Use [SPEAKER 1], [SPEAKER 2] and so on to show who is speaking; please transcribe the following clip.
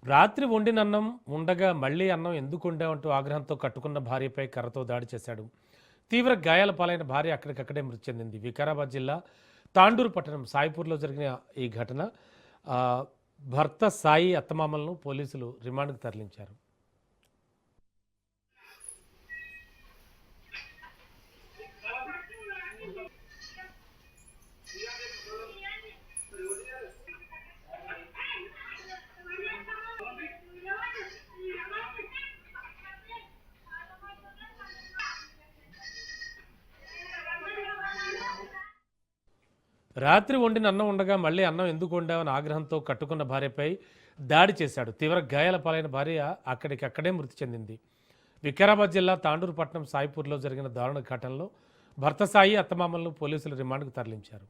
[SPEAKER 1] రాత్రి వండిన అన్నం ఉండగా మళ్ళీ అన్నం ఎందుకు వండావంటూ ఆగ్రహంతో కట్టుకున్న భార్యపై కర్రతో దాడి చేశాడు. తీవ్ర గాయాల పాలైన భార్య అక్కడికక్కడే మృతి చెందింది. వికారాబాద్ జిల్లా తాండూరు పట్టణం సాయిపూర్లో జరిగిన ఈ ఘటన ఆ, భర్త సాయి అత్తమామలను పోలీసులు రిమాండ్కు తరలించారు. రాత్రి వండిన అన్నం ఉండగా మళ్ళీ అన్నం ఎందుకు వండావని ఆగ్రహంతో కట్టుకున్న భార్యపై దాడి చేశాడు. తీవ్ర గాయాల పాలైన భార్య అక్కడికక్కడే మృతి చెందింది. వికారాబాద్ జిల్లా తాండూరు పట్టణం సాయిపూర్లో జరిగిన దారుణ ఘటనలో భర్త సాయి అత్తమామలను పోలీసులు రిమాండ్కు తరలించారు.